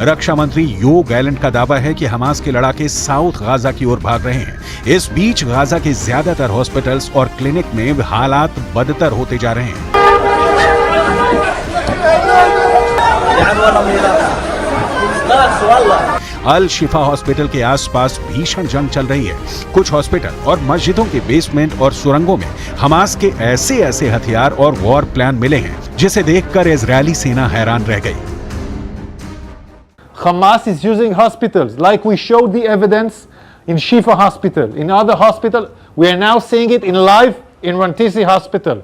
रक्षा मंत्री यो गैलेंट का दावा है कि हमास के लड़ाके साउथ गाजा की ओर भाग रहे हैं। इस बीच गाजा के ज्यादातर हॉस्पिटल्स और क्लिनिक में हालात बदतर होते जा रहे हैं। अल शिफा हॉस्पिटल के आसपास भीषण जंग चल रही है। कुछ हॉस्पिटल और मस्जिदों के बेसमेंट और सुरंगों में हमास के ऐसे हथियार और वॉर प्लान मिले हैं जिसे देखकर इजरायली सेना हैरान रह गई। Hamas is using hospitals like we showed the evidence in Shifa Hospital. In other hospital, we are now seeing it in live in Rantisi Hospital.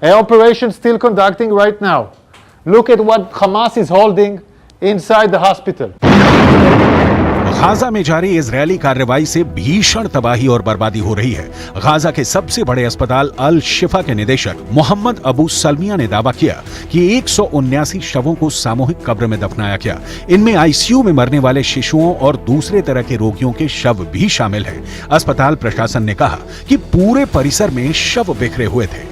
An operation still conducting right now. Look at what Hamas is holding inside the hospital. Gaza में जारी Israeli कार्रवाई से भीषण तबाही और बर्बादी हो रही है। गाजा के सबसे बड़े अस्पताल अल शिफा के निदेशक मोहम्मद अबू सलमिया ने दावा किया कि 179 शवों को सामूहिक कब्र में दफनाया गया। इनमें आईसीयू में मरने वाले शिशुओं और दूसरे तरह के रोगियों के शव भी शामिल हैं। अस्पताल प्रशासन ने कहा कि पूरे परिसर में शव बिखरे हुए थे।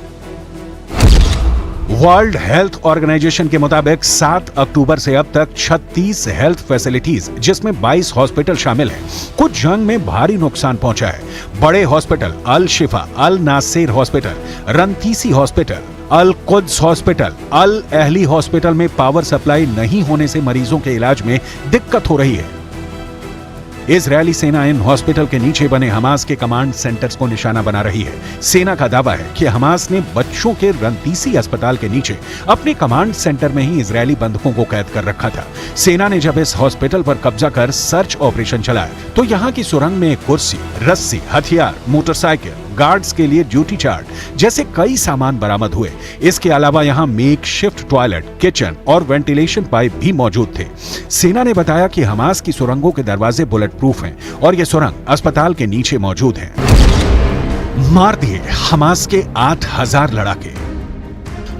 वर्ल्ड हेल्थ ऑर्गेनाइजेशन के मुताबिक 7 अक्टूबर से अब तक 36 हेल्थ फैसिलिटीज जिसमें 22 हॉस्पिटल शामिल हैं, कुछ जंग में भारी नुकसान पहुंचा है। बड़े hospital Al Shifa, Al Nasser hospital, Rantisi hospital, Al Quds hospital, Al Ahli hospital में पावर सप्लाई नहीं होने से मरीजों के इलाज में दिक्कत हो रही है। इजरायली सेना इन हॉस्पिटल के नीचे बने हमास के कमांड सेंटर्स को निशाना बना रही है। सेना का दावा है कि हमास ने बच्चों के रंतीसी अस्पताल के नीचे अपने कमांड सेंटर में ही इजरायली बंधकों को कैद कर रखा था। सेना ने जब इस हॉस्पिटल पर कब्जा कर सर्च ऑपरेशन चलाया तो यहाँ की सुरंग में एक कुर्सी, रस्सी, हथियार, मोटरसाइकिल, गार्ड्स के लिए ड्यूटी चार्ट जैसे कई सामान बरामद हुए। इसके अलावा यहाँ मेकशिफ्ट टॉयलेट, किचन और वेंटिलेशन पाइप भी मौजूद थे। सेना ने बताया कि हमास की सुरंगों के दरवाजे बुलेट प्रूफ हैं और ये सुरंग अस्पताल के नीचे मौजूद है। मार दिए हमास के 8000 लड़ाके।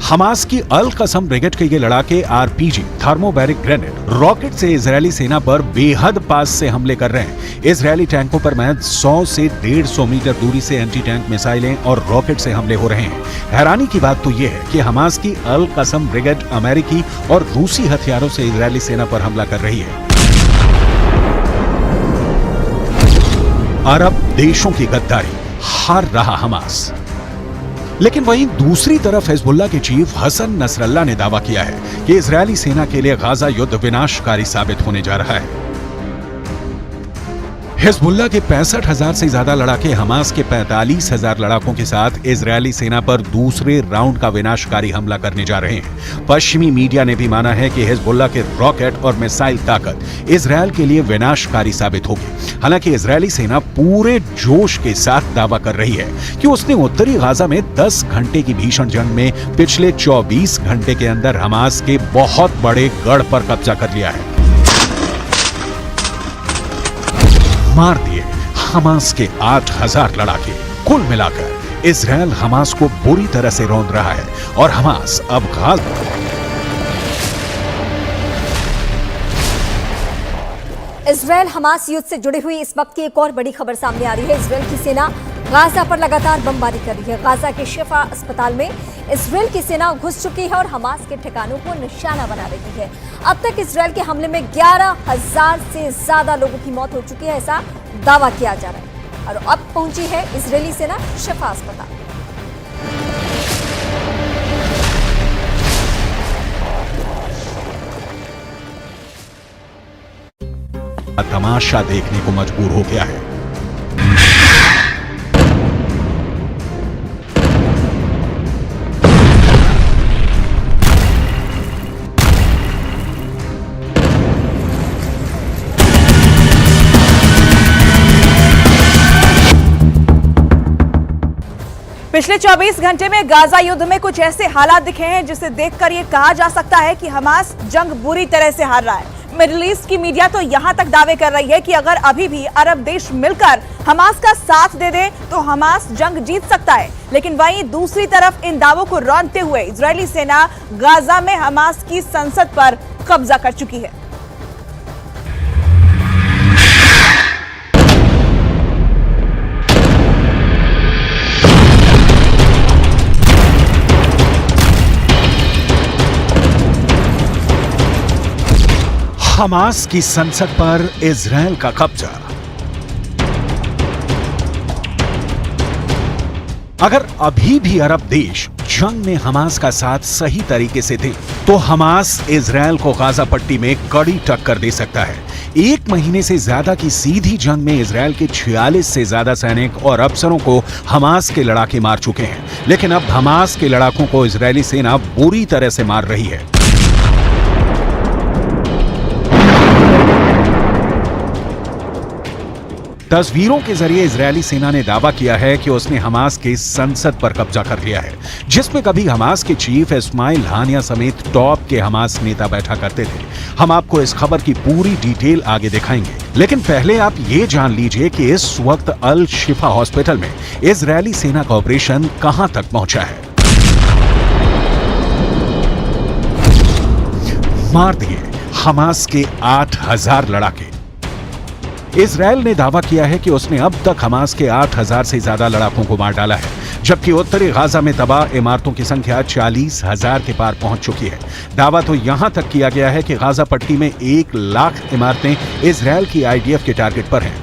हमास की अल कसम ब्रिगेड के ये लड़ाके आरपीजी, थर्मोबैरिक ग्रेनेड, रॉकेट से इजरायली सेना पर बेहद पास से हमले कर रहे हैं। इजरायली टैंकों पर महज 100 से 150 मीटर दूरी से एंटी टैंक मिसाइलें और रॉकेट से हमले हो रहे हैं। हैरानी की बात तो यह है कि हमास की अल कसम ब्रिगेड अमेरिकी और रूसी हथियारों से इजरायली सेना पर हमला कर रही है। अरब देशों की गद्दारी, हार रहा हमास। लेकिन वहीं दूसरी तरफ हिजबुल्लाह के चीफ हसन नसरल्लाह ने दावा किया है कि इजरायली सेना के लिए गाजा युद्ध विनाशकारी साबित होने जा रहा है। हिजबुल्लाह के 65,000 से ज्यादा लड़ाके हमास के 45,000 लड़ाकों के साथ इजरायली सेना पर दूसरे राउंड का विनाशकारी हमला करने जा रहे हैं। पश्चिमी मीडिया ने भी माना है कि हिजबुल्लाह के रॉकेट और मिसाइल ताकत इजरायल के लिए विनाशकारी साबित होगी। हालांकि इजरायली सेना पूरे जोश के साथ दावा कर रही है कि उसने उत्तरी गाजा में 10 घंटे की भीषण जंग में पिछले 24 घंटे के अंदर हमास के बहुत बड़े गढ़ पर कब्जा कर लिया है। मार दिए हमास के 8000 लड़ाके। कुल मिलाकर इजरायल हमास को बुरी तरह से रौंद रहा है और हमास अब गाजा। इजरायल हमास युद्ध से जुड़ी हुई इस वक्त की एक और बड़ी खबर सामने आ रही है। इजरायल की सेना गाजा पर लगातार बमबारी कर रही है। गाजा के शिफा अस्पताल में इजरायल की सेना घुस चुकी है और हमास के ठिकानों को निशाना बना रही है। अब तक इजरायल के हमले में 11,000 से ज्यादा लोगों की मौत हो चुकी है, ऐसा दावा किया जा रहा है। और अब पहुंची है इजरायली सेना शिफा अस्पताल। तमाशा देखने को मजबूर हो गया है। पिछले 24 घंटे में गाजा युद्ध में कुछ ऐसे हालात दिखे हैं जिसे देखकर यह कहा जा सकता है कि हमास जंग बुरी तरह से हार रहा है। मिडिल ईस्ट की मीडिया तो यहां तक दावे कर रही है कि अगर अभी भी अरब देश मिलकर हमास का साथ दे दे तो हमास जंग जीत सकता है। लेकिन वहीं दूसरी तरफ इन दावों को रौंदते हुए इजरायली सेना गाजा में हमास की संसद पर कब्जा कर चुकी है। हमास की संसद पर इजरायल का कब्जा। अगर अभी भी अरब देश जंग में हमास का साथ सही तरीके से दे तो हमास इजरायल को गाजा पट्टी में कड़ी टक्कर दे सकता है। 1 महीने से ज्यादा की सीधी जंग में इजरायल के 46 से ज्यादा सैनिक और अफसरों को हमास के लड़ाके मार चुके हैं, लेकिन अब हमास के लड़ाकों को इजरायली सेना बुरी तरह से मार रही है। तस्वीरों के जरिए इजरायली सेना ने दावा किया है कि उसने हमास के संसद पर कब्जा कर लिया है, जिसमें कभी हमास के चीफ इस्माइल हानिया समेत टॉप के हमास नेता बैठा करते थे। हम आपको इस खबर की पूरी डिटेल आगे दिखाएंगे, लेकिन पहले आप ये जान लीजिए कि इस वक्त अल शिफा हॉस्पिटल में इजरायली सेना का ऑपरेशन कहां तक पहुंचा है। मार दिए हमास के 8000 लड़ाके। इजरायल ने दावा किया है कि उसने अब तक हमास के 8000 से ज्यादा लड़ाकों को मार डाला है, जबकि उत्तरी गाजा में तबाह इमारतों की संख्या 40,000 के पार पहुंच चुकी है। दावा तो यहां तक किया गया है कि गाजा पट्टी में 1 लाख इमारतें इजरायल की आईडीएफ के टारगेट पर हैं।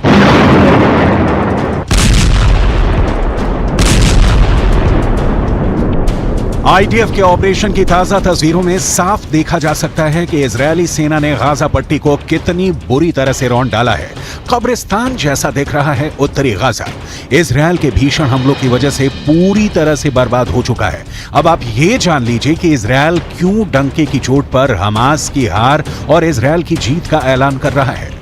आईडीएफ के ऑपरेशन की ताजा तस्वीरों में साफ देखा जा सकता है कि इजरायली सेना ने गाजा पट्टी को कितनी बुरी तरह से रौंद डाला है। कब्रिस्तान जैसा दिख रहा है उत्तरी गाजा। इजरायल के भीषण हमलों की वजह से पूरी तरह से बर्बाद हो चुका है। अब आप ये जान लीजिए कि इजरायल क्यों डंके की चोट पर हमास की हार और इजरायल की जीत का ऐलान कर रहा है।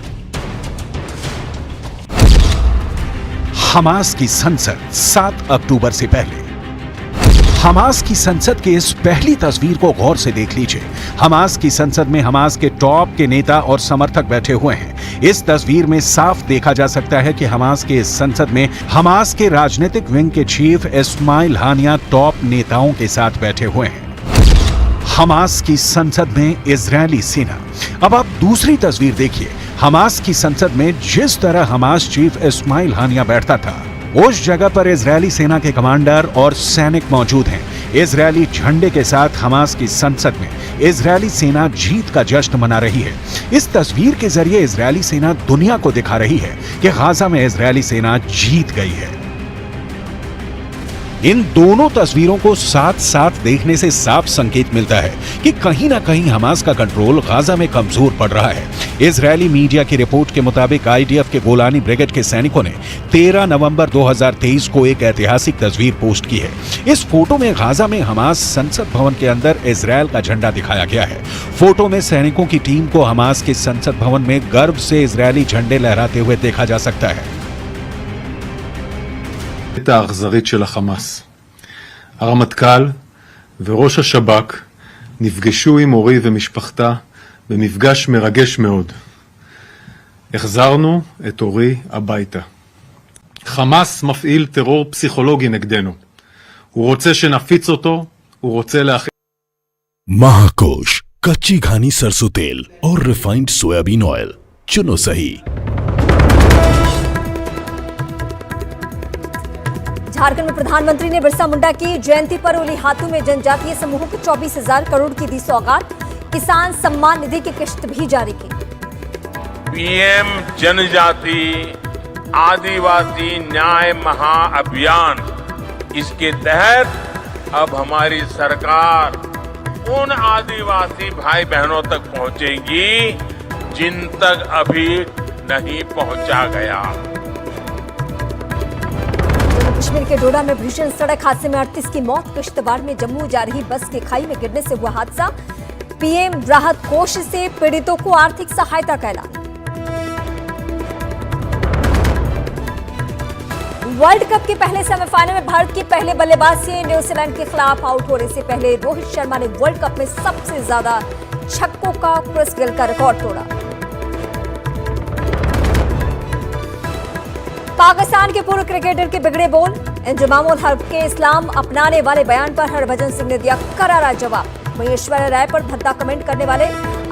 हमास की संसद 7 अक्टूबर से पहले। हमास की संसद के इस पहली तस्वीर को गौर से देख लीजिए। हमास की संसद में हमास के टॉप के नेता और समर्थक बैठे हुए हैं। इस तस्वीर में साफ देखा जा सकता है कि हमास के इस संसद में हमास के राजनीतिक विंग के चीफ इस्माइल हानिया टॉप नेताओं के साथ बैठे हुए हैं। हमास की संसद में इजरायली सेना। अब आप दूसरी तस्वीर देखिए। हमास की संसद में जिस तरह हमास चीफ इस्माइल हानिया बैठता था, उस जगह पर इजरायली सेना के कमांडर और सैनिक मौजूद हैं। इजरायली झंडे के साथ हमास की संसद में इजरायली सेना जीत का जश्न मना रही है। इस तस्वीर के जरिए इजरायली सेना दुनिया को दिखा रही है कि गाजा में इजरायली सेना जीत गई है। इन दोनों तस्वीरों को साथ साथ देखने से साफ संकेत मिलता है कि कहीं ना कहीं हमास का कंट्रोल गाजा में कमजोर पड़ रहा है। इजरायली मीडिया की रिपोर्ट के मुताबिक आईडीएफ के गोलानी ब्रिगेड के सैनिकों ने 13 नवंबर 2023 को एक ऐतिहासिक तस्वीर पोस्ट की है। इस फोटो में गाजा में हमास संसद भवन के अंदर इजरायल का झंडा दिखाया गया है। फोटो में सैनिकों की टीम को हमास के संसद भवन में गर्व से इजरायली झंडे लहराते हुए देखा जा सकता है। האכזרית של החמאס. הרמטכ"ל וראש השב"כ נפגשו עם אורי ומשפחתה במפגש מרגש מאוד. החזרנו את אורי הביתה. חמאס מפעיל טרור פסיכולוגי נגדנו. הוא רוצה שנפיץ אותו, הוא רוצה להכין... महाकोश कच्ची घानी सरसों तेल और रिफाइंड सोयाबीन ऑयल चुनो सही। झारखंड में प्रधानमंत्री ने बिरसा मुंडा की जयंती पर उलीहातू में जनजातीय समूहों को 24,000 करोड़ की दी सौगात। किसान सम्मान निधि की किश्त भी जारी की। पीएम जनजाति आदिवासी न्याय महाअभियान, इसके तहत अब हमारी सरकार उन आदिवासी भाई बहनों तक पहुंचेगी जिन तक अभी नहीं पहुंचा गया। कश्मीर के डोडा में भीषण सड़क हादसे में 38 की मौत। किश्तवाड़ में जम्मू जा रही बस के खाई में गिरने से हुआ हादसा। पीएम राहत कोष से पीड़ितों को आर्थिक सहायता का ऐलान। वर्ल्ड कप के पहले सेमीफाइनल में भारत की पहले बल्लेबाजी न्यूजीलैंड के खिलाफ आउट होने से पहले रोहित शर्मा ने वर्ल्ड कप में सबसे ज्यादा छक्कों का क्रिस गेल का रिकॉर्ड तोड़ा। पाकिस्तान के पूर्व क्रिकेटर के बिगड़े बोल। इंजमामुल हक के इस्लाम अपनाने वाले बयान पर हरभजन सिंह ने दिया करारा जवाब। वहीं ऐश्वर्या राय पर भद्दा कमेंट करने वाले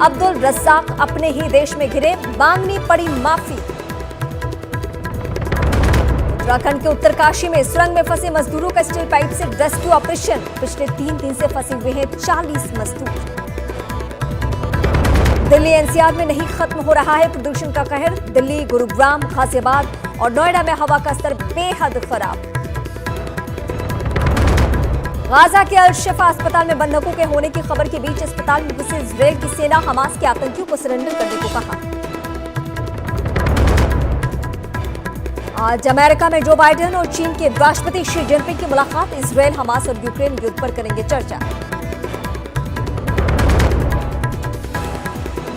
अब्दुल रज्जाक अपने ही देश में घिरे, मांगनी पड़ी माफी। उत्तराखंड के उत्तरकाशी में सुरंग में फंसे मजदूरों का स्टील पाइप से रेस्क्यू ऑपरेशन। पिछले 3 दिन से फंसे हुए हैं 40 मजदूर। दिल्ली एनसीआर में नहीं खत्म हो रहा है प्रदूषण का कहर। दिल्ली, गुरुग्राम, गाजियाबाद और नोएडा में हवा का स्तर बेहद खराब। गाजा के अल शिफा अस्पताल में बंधकों के होने की खबर के बीच अस्पताल में घुसे इजरायल की सेना, हमास के आतंकियों को सरेंडर करने को कहा। आज अमेरिका में जो बाइडेन और चीन के राष्ट्रपति शी जिनपिंग की मुलाकात। इजरायल, हमास और यूक्रेन युद्ध पर करेंगे चर्चा।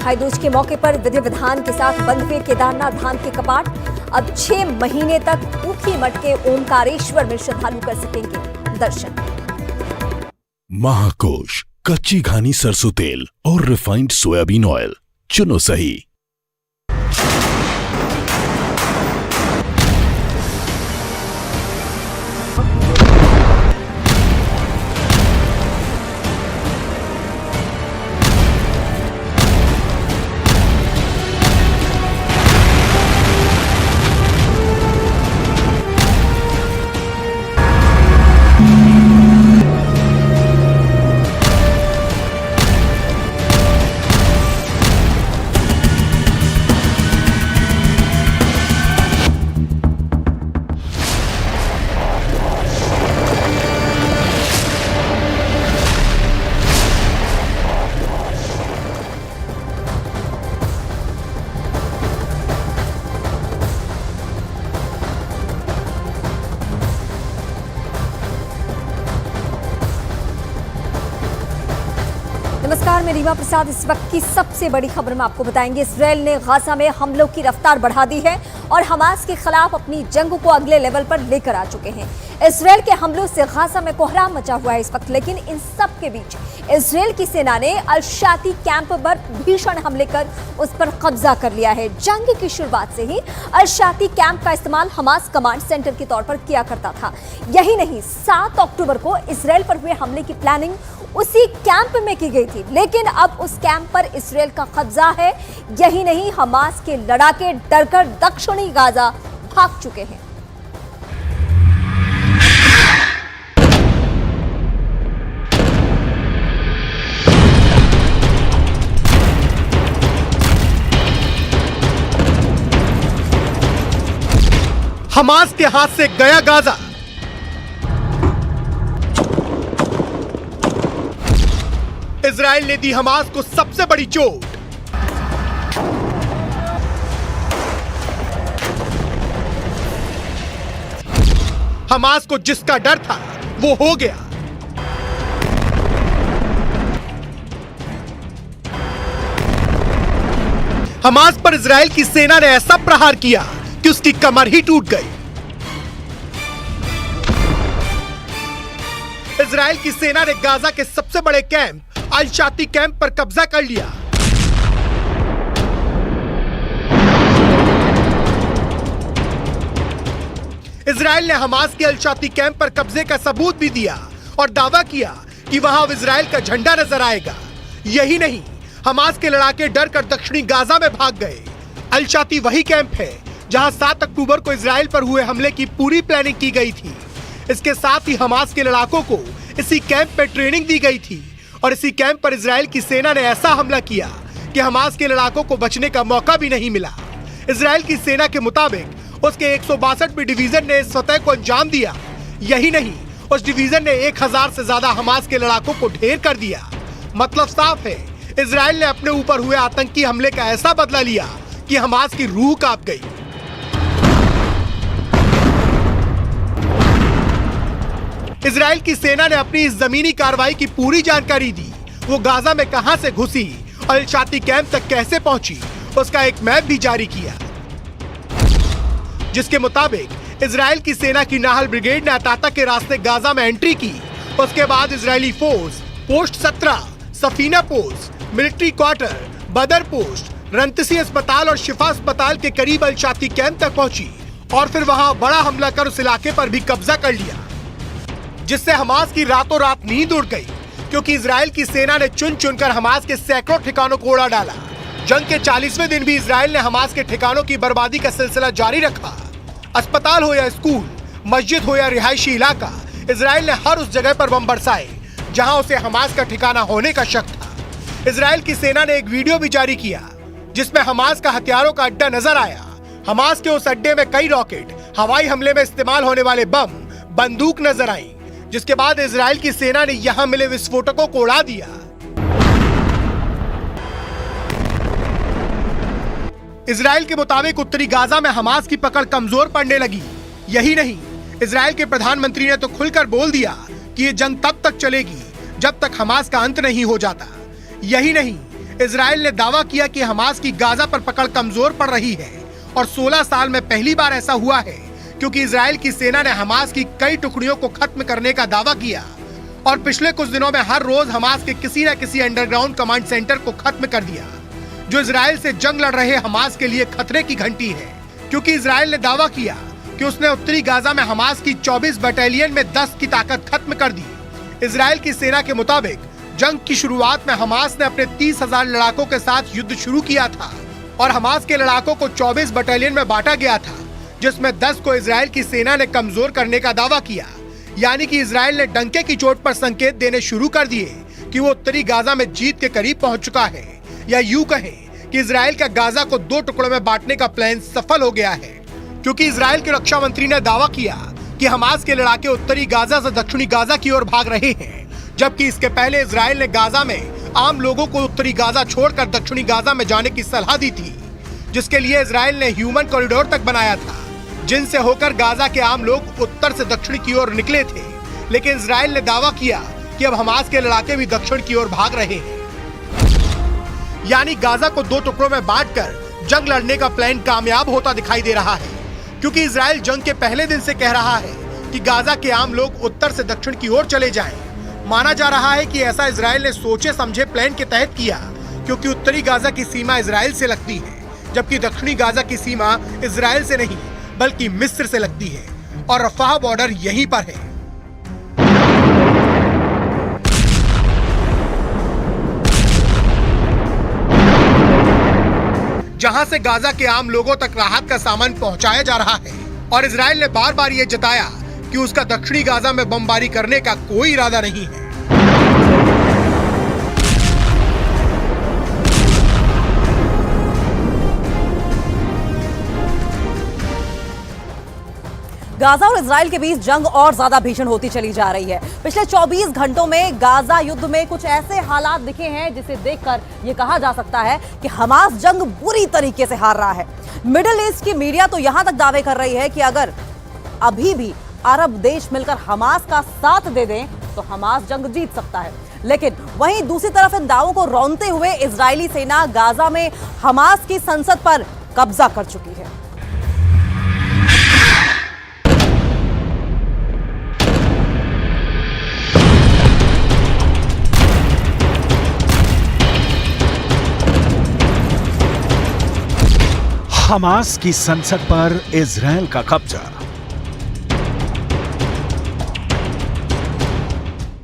भाई दूज के मौके पर विधि विधान के साथ बंद हुए केदारनाथ धाम के कपाट। अब 6 महीने तक ऊखी मठ के ओमकारेश्वर में श्रद्धालु कर सकेंगे दर्शन। महाकोश, कच्ची घानी सरसों तेल और रिफाइंड सोयाबीन ऑयल, चुनो सही। नमस्कार, मैं रीमा प्रसाद। इस वक्त की सबसे बड़ी खबर में आपको बताएंगे। इजरायल ने गाजा में हमलों की रफ्तार बढ़ा दी है और हमास के खिलाफ अपनी जंग को अगले लेवल पर लेकर आ चुके हैं। इजरायल के हमलों से गाजा में कोहराम मचा हुआ है इस वक्त, लेकिन इन सब के बीच इजरायल की सेना ने अल-शाती कैंप पर भीषण हमले कर उस पर कब्जा कर लिया है। जंग की शुरुआत से ही अल-शाती कैंप का इस्तेमाल हमास कमांड सेंटर के तौर पर किया करता था। यही नहीं, 7 अक्टूबर को इजरायल पर हुए हमले की प्लानिंग उसी कैंप में की गई थी, लेकिन अब उस कैंप पर इजरायल का कब्जा है। यही नहीं, हमास के लड़ाके डरकर दक्षिणी गाजा भाग चुके हैं। हमास के हाथ से गया गाजा। इजराइल ने दी हमास को सबसे बड़ी चोट। हमास को जिसका डर था वो हो गया। हमास पर इजराइल की सेना ने ऐसा प्रहार किया कि उसकी कमर ही टूट गई। इजराइल की सेना ने गाजा के सबसे बड़े कैंप अल-शाती कैंप पर कब्जा कर लिया। इजराइल ने हमास के अल-शाती कैंप पर कब्जे का सबूत भी दिया और दावा किया कि वहां अब इजराइल का झंडा नजर आएगा। यही नहीं, हमास के लड़ाके डर कर दक्षिणी गाजा में भाग गए। अल-शाती वही कैंप है जहां 7 अक्टूबर को इजराइल पर हुए हमले की पूरी प्लानिंग की गई थी। इसके साथ ही हमास के लड़ाकों को इसी कैंप में ट्रेनिंग दी गई थी और इसी कैंप पर इजराइल की सेना ने ऐसा हमला किया कि हमास के लड़ाकों को बचने का मौका भी नहीं मिला। इजराइल की सेना के मुताबिक उसके 162वीं डिवीजन ने इस फतह को अंजाम दिया। यही नहीं, उस डिवीजन ने 1000 से ज्यादा हमास के लड़ाकों को ढेर कर दिया। मतलब साफ है, इजराइल ने अपने ऊपर हुए आतंकी हमले का ऐसा बदला लिया कि हमास की रूह कांप गई। इजराइल की सेना ने अपनी इस जमीनी कार्रवाई की पूरी जानकारी दी। वो गाजा में कहां से घुसी, अल-शाती कैंप तक कैसे पहुंची, उसका एक मैप भी जारी किया, जिसके मुताबिक इजराइल की सेना की नाहल ब्रिगेड ने अताता के रास्ते गाजा में एंट्री की। उसके बाद Israeli force post 17, Safina post, military quarter, बदर पोस्ट, रंतसी अस्पताल और शिफा अस्पताल के करीब अल-शाती कैंप तक पहुंची और फिर वहां बड़ा हमला कर उस इलाके पर भी कब्जा कर लिया, जिससे हमास की रातों रात नींद उड़ गई, क्योंकि इजराइल की सेना ने चुन चुनकर हमास के सैकड़ों ठिकानों को उड़ा डाला। जंग के 40वें दिन भी इजराइल ने हमास के ठिकानों की बर्बादी का सिलसिला जारी रखा। अस्पताल हो या स्कूल, मस्जिद हो या रिहायशी इलाका, इजराइल ने हर उस जगह पर बम बरसाए जहां उसे हमास का ठिकाना होने का शक था। इजराइल की सेना ने एक वीडियो भी जारी किया जिसमें हमास का हथियारों का अड्डा नजर आया। हमास के उस अड्डे में कई रॉकेट, हवाई हमले में इस्तेमाल होने वाले बम, बंदूक नजर आई, जिसके बाद इजराइल की सेना ने यहां मिले विस्फोटकों को उड़ा दिया। इजराइल के मुताबिक उत्तरी गाजा में हमास की पकड़ कमजोर पड़ने लगी। यही नहीं, इजराइल के प्रधानमंत्री ने तो खुलकर बोल दिया कि ये जंग तब तक चलेगी जब तक हमास का अंत नहीं हो जाता। यही नहीं, इजराइल ने दावा किया कि हमास की गाजा पर पकड़ कमजोर पड़ रही है और 16 साल में पहली बार ऐसा हुआ है क्योंकि इजराइल की सेना ने हमास की कई टुकड़ियों को खत्म करने का दावा किया और पिछले कुछ दिनों में हर रोज हमास के किसी न किसी अंडरग्राउंड कमांड सेंटर को खत्म कर दिया, जो इजराइल से जंग लड़ रहे हमास के लिए खतरे की घंटी है। क्योंकि इजराइल ने दावा किया कि उसने उत्तरी गाजा में हमास की 24 बटालियन में 10 की ताकत खत्म कर दी। इजराइल की सेना के मुताबिक जंग की शुरुआत में हमास ने अपने 30,000 लड़ाकों के साथ युद्ध शुरू किया था और हमास के लड़ाकों को 24 बटालियन में बांटा गया था, जिसमें 10 को इजराइल की सेना ने कमजोर करने का दावा किया। यानी कि इजराइल ने डंके की चोट पर संकेत देने शुरू कर दिए कि वो उत्तरी गाजा में जीत के करीब पहुंच चुका है, या यूं कहें कि इजराइल का गाजा को 2 टुकड़ों में बांटने का प्लान सफल हो गया है। क्योंकि इजराइल के रक्षा मंत्री ने दावा किया कि हमास के लड़ाके उत्तरी गाजा से दक्षिणी गाजा की ओर भाग रहे हैं, जबकि इसके पहले इजराइल ने गाजा में आम लोगों को उत्तरी गाजा छोड़कर दक्षिणी गाजा में जाने की सलाह दी थी, जिसके लिए इजराइल ने ह्यूमन कॉरिडोर तक बनाया था, जिनसे होकर गाजा के आम लोग उत्तर से दक्षिण की ओर निकले थे। लेकिन इजराइल ने दावा किया कि अब हमास के लड़ाके भी दक्षिण की ओर भाग रहे हैं। यानी गाजा को 2 टुकड़ों में बांटकर जंग लड़ने का प्लान कामयाब होता दिखाई दे रहा है, क्योंकि इजराइल जंग के पहले दिन से कह रहा है कि गाजा के आम लोग उत्तर से दक्षिण की ओर चले जाएं। माना जा रहा है कि ऐसा इजराइल ने सोचे समझे प्लान के तहत किया, क्योंकि उत्तरी गाजा की सीमा इजराइल से लगती है, जबकि दक्षिणी गाजा की सीमा इजराइल से नहीं बल्कि मिस्र से लगती है और रफाह बॉर्डर यहीं पर है। जहां से गाजा के आम लोगों तक राहत का सामान पहुंचाया जा रहा है और इजराइल ने बार बार ये जताया कि उसका दक्षिणी गाजा में बमबारी करने का कोई इरादा नहीं है। गाजा और इजराइल के बीच जंग और ज्यादा भीषण होती चली जा रही है। पिछले 24 घंटों में गाजा युद्ध में कुछ ऐसे हालात दिखे हैं जिसे देखकर यह कहा जा सकता है कि हमास जंग बुरी तरीके से हार रहा है। मिडिल ईस्ट की मीडिया तो यहां तक दावे कर रही है कि अगर अभी भी अरब देश मिलकर हमास का साथ दे दें तो हमास जंग जीत सकता है। लेकिन वहीं दूसरी तरफ इन दावों को रौंदते हुए इजरायली सेना गाजा में हमास की संसद पर कब्जा कर चुकी है। हमास की संसद पर इजराइल का कब्जा।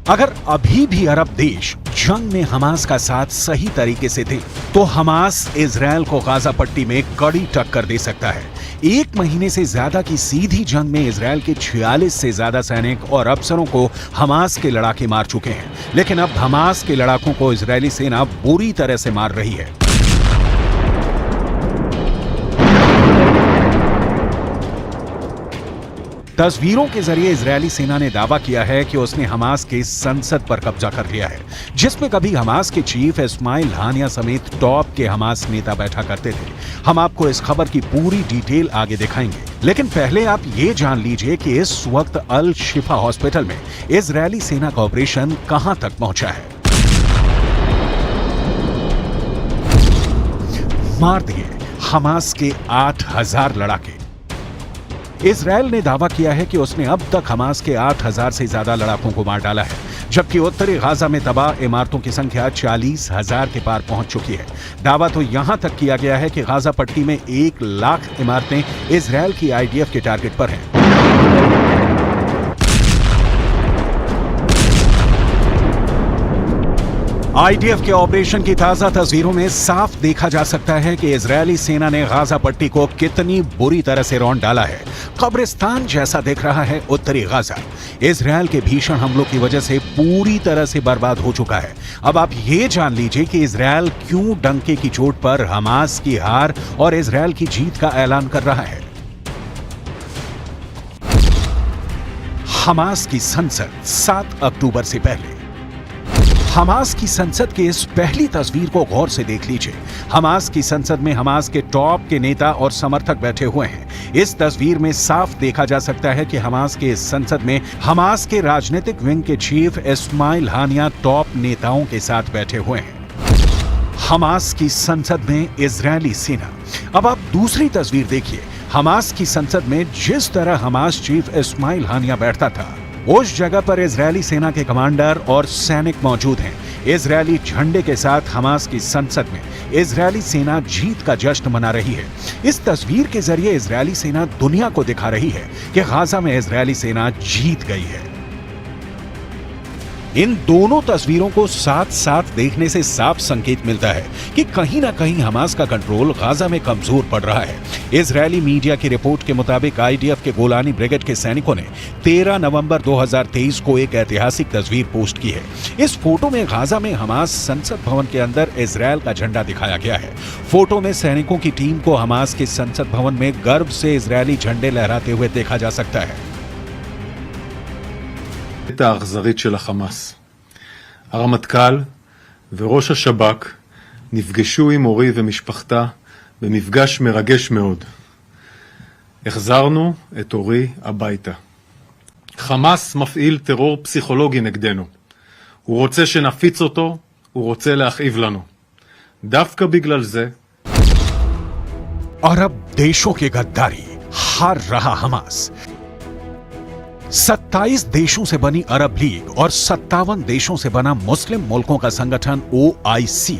अगर अभी भी अरब देश जंग में हमास का साथ सही तरीके से दे तो हमास इजराइल को गाजा पट्टी में कड़ी टक्कर दे सकता है। 1 महीने से ज्यादा की सीधी जंग में इजराइल के 46 से ज्यादा सैनिक और अफसरों को हमास के लड़ाके मार चुके हैं, लेकिन अब हमास के लड़ाकों को इजरायली सेना बुरी तरह से मार रही है। तस्वीरों के जरिए इजरायली सेना ने दावा किया है कि उसने हमास के संसद पर कब्जा कर लिया है, जिसमें कभी हमास के चीफ इस्माइल हानिया समेत टॉप के हमास नेता बैठा करते थे। हम आपको इस खबर की पूरी डिटेल आगे दिखाएंगे, लेकिन पहले आप ये जान लीजिए कि इस वक्त अल शिफा हॉस्पिटल में इजरायली सेना का ऑपरेशन कहां तक पहुंचा है। मार दिए हमास के 8,000 लड़ाके। इजराइल ने दावा किया है कि उसने अब तक हमास के 8,000 से ज्यादा लड़ाकों को मार डाला है, जबकि उत्तरी गाजा में तबाह इमारतों की संख्या 40,000 के पार पहुंच चुकी है। दावा तो यहां तक किया गया है कि गाजा पट्टी में 1 लाख इमारतें इजराइल की आईडीएफ के टारगेट पर हैं। आईडीएफ के ऑपरेशन की ताजा तस्वीरों में साफ देखा जा सकता है कि इजरायली सेना ने गाजा पट्टी को कितनी बुरी तरह से रौंद डाला है। कब्रिस्तान जैसा दिख रहा है उत्तरी गाजा। इजरायल के भीषण हमलों की वजह से पूरी तरह से बर्बाद हो चुका है। अब आप ये जान लीजिए कि इजरायल क्यों डंके की चोट पर हमास की हार और इजरायल की जीत का ऐलान कर रहा है। हमास की संसद 7 अक्टूबर से पहले। हमास की संसद की इस पहली तस्वीर को गौर से देख लीजिए। हमास की संसद में हमास के टॉप के नेता और समर्थक बैठे हुए हैं। इस तस्वीर में साफ देखा जा सकता है कि हमास के इस संसद में हमास के राजनीतिक विंग के चीफ इस्माइल हानिया टॉप नेताओं के साथ बैठे हुए हैं। हमास की संसद में इजरायली सेना। अब आप दूसरी तस्वीर देखिए। हमास की संसद में जिस तरह हमास चीफ इस्माइल हानिया बैठता था, उस जगह पर इजरायली सेना के कमांडर और सैनिक मौजूद हैं। इजरायली झंडे के साथ हमास की संसद में इजरायली सेना जीत का जश्न मना रही है। इस तस्वीर के जरिए इजरायली सेना दुनिया को दिखा रही है कि गाजा में इजरायली सेना जीत गई है। इन दोनों तस्वीरों को साथ साथ देखने से साफ संकेत मिलता है कि कहीं ना कहीं हमास का कंट्रोल गाजा में कमजोर पड़ रहा है। इजरायली मीडिया की रिपोर्ट के मुताबिक आईडीएफ के गोलानी ब्रिगेड के सैनिकों ने 13 नवंबर 2023 को एक ऐतिहासिक तस्वीर पोस्ट की है। इस फोटो में गाजा में हमास संसद भवन के अंदर इजरायल का झंडा दिखाया गया है। फोटो में सैनिकों की टीम को हमास के संसद भवन में गर्व से इजरायली झंडे लहराते हुए देखा जा सकता है। האכזרית של החמאס. הרמטכ"ל וראש השב"כ נפגשו עם אורי ומשפחתה במפגש מרגש מאוד. החזרנו את אורי הביתה. חמאס מפעיל טרור פסיכולוגי נגדנו. הוא רוצה שנפיץ אותו, הוא רוצה להכאיב לנו. דווקא בגלל זה अरब देशों की गद्दारी, हार रहा हमास। 27 देशों से बनी अरब लीग और 57 देशों से बना मुस्लिम मुल्कों का संगठन OIC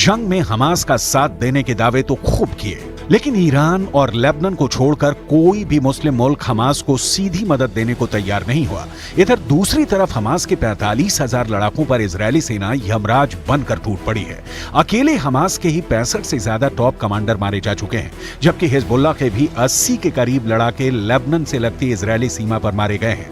जंग में हमास का साथ देने के दावे तो खूब किए, लेकिन ईरान और लेबनान को छोड़कर कोई भी मुस्लिम मुल्क हमास को सीधी मदद देने को तैयार नहीं हुआ। इधर दूसरी तरफ हमास के 45,000 लड़ाकों पर इजरायली सेना यमराज बनकर टूट पड़ी है। अकेले हमास के ही 65 से ज्यादा टॉप कमांडर मारे जा चुके हैं, जबकि हिजबुल्लाह के भी 80 के करीब लड़ाके लेबनान से लगती इजरायली सीमा पर मारे गए हैं।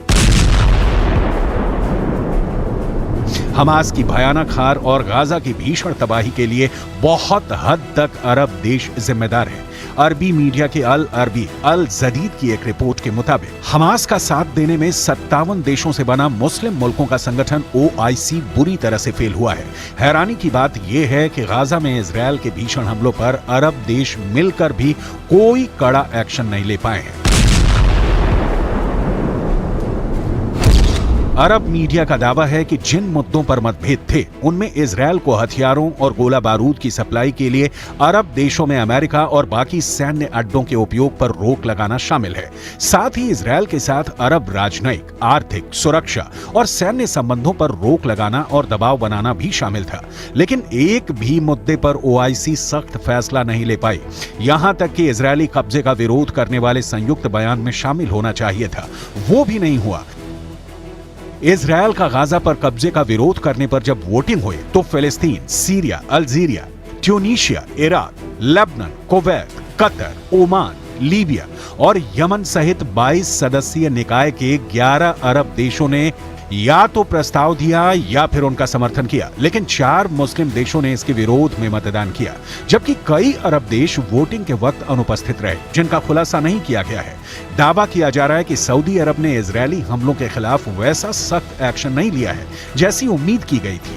हमास की भयानक हार और गाजा की भीषण तबाही के लिए बहुत हद तक अरब देश जिम्मेदार हैं। अरबी मीडिया के अल अरबी अल जदीद की एक रिपोर्ट के मुताबिक हमास का साथ देने में 57 देशों से बना मुस्लिम मुल्कों का संगठन OIC बुरी तरह से फेल हुआ है। हैरानी की बात यह है कि गाजा में इजरायल के भीषण हमलों पर अरब देश मिलकर भी कोई कड़ा एक्शन नहीं ले पाए हैं। अरब मीडिया का दावा है कि जिन मुद्दों पर मतभेद थे उनमें इजरायल को हथियारों और गोला बारूद की सप्लाई के लिए अरब देशों में अमेरिका और बाकी सैन्य अड्डों के उपयोग पर रोक लगाना शामिल है। साथ ही इजरायल के साथ अरब राजनयिक, आर्थिक, सुरक्षा और सैन्य संबंधों पर रोक लगाना और दबाव बनाना भी शामिल था। लेकिन एक भी मुद्दे पर OIC सख्त फैसला नहीं ले पाई। यहां तक कि इजरायली कब्जे का विरोध करने वाले संयुक्त बयान में शामिल होना चाहिए था, वो भी नहीं हुआ। इजरायल का गाजा पर कब्जे का विरोध करने पर जब वोटिंग हुई तो फिलिस्तीन, Syria, Algeria, Tunisia, Iraq, Lebanon, Kuwait, Qatar, Oman, Libya और यमन सहित 22 सदस्यीय निकाय के 11 अरब देशों ने या तो प्रस्ताव दिया या फिर उनका समर्थन किया, लेकिन 4 मुस्लिम देशों ने इसके विरोध में मतदान किया, जबकि कई अरब देश वोटिंग के वक्त अनुपस्थित रहे, जिनका खुलासा नहीं किया गया है। दावा किया जा रहा है कि सऊदी अरब ने इजरायली हमलों के खिलाफ वैसा सख्त एक्शन नहीं लिया है जैसी उम्मीद की गई थी।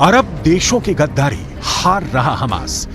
अरब देशों की गद्दारी, हार रहा हमास।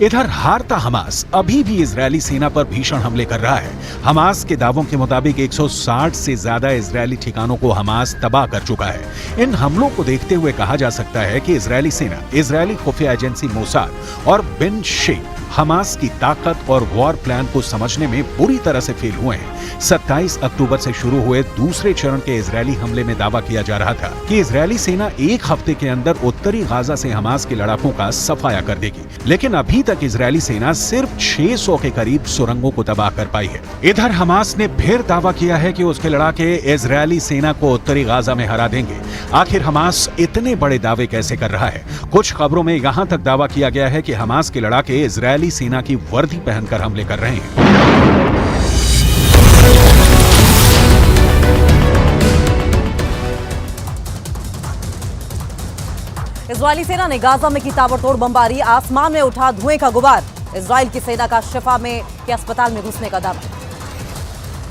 इधर हारता हमास अभी भी इजरायली सेना पर भीषण हमले कर रहा है। हमास के दावों के मुताबिक 160 से ज्यादा इजरायली ठिकानों को हमास तबाह कर चुका है। इन हमलों को देखते हुए कहा जा सकता है कि इजरायली सेना, इजरायली खुफिया एजेंसी मोसाद और बिन शेख हमास की ताकत और वॉर प्लान को समझने में बुरी तरह से फेल हुए हैं। 27 अक्टूबर से शुरू हुए दूसरे चरण के इजरायली हमले में दावा किया जा रहा था कि इजरायली सेना एक हफ्ते के अंदर उत्तरी गाजा से हमास के लड़ाकों का सफाया कर देगी, लेकिन अभी तक इजरायली सेना सिर्फ 600 के करीब सुरंगों को तबाह कर पाई है। इधर हमास ने फिर दावा किया है कि उसके लड़ाके इजरायली सेना को उत्तरी गाजा में हरा देंगे। आखिर हमास इतने बड़े दावे कैसे कर रहा है? कुछ खबरों में यहां तक दावा किया गया है कि हमास के लड़ाके इजरायली सेना की वर्दी पहनकर हमले कर रहे हैं। इजरायली सेना ने गाजा में की ताबड़तोड़ बमबारी, आसमान में उठा धुएं का गुबार। इजराइल की सेना का शिफा में के अस्पताल में घुसने का दावा।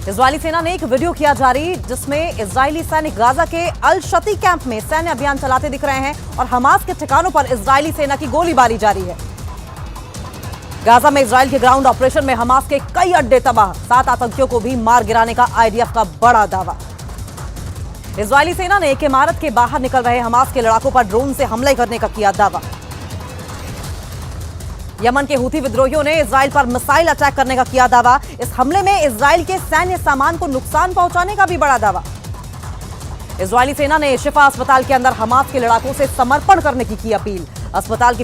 इजरायली सेना ने एक वीडियो किया जारी जिसमें इजरायली सैनिक गाजा के अल शती कैंप में सैन्य अभियान चलाते दिख रहे हैं और हमास के ठिकानों पर इजरायली सेना की गोलीबारी जारी है। गाजा में इजराइल के ग्राउंड ऑपरेशन में हमास के कई अड्डे तबाह, 7 आतंकियों को भी मार गिराने का आईडीएफ का बड़ा दावा। इजरायली सेना ने एक इमारत के बाहर निकल रहे हमास के लड़ाकों पर ड्रोन से हमले करने का किया दावा। यमन के हूथी विद्रोहियों ने इजराइल पर मिसाइल अटैक करने का किया दावा। इस हमले में इजराइल के सैन्य सामान को नुकसान पहुंचाने का भी बड़ा दावा। इजरायली सेना ने शिफा अस्पताल के अंदर हमास के लड़ाकों से समर्पण करने की अपील। अस्पताल की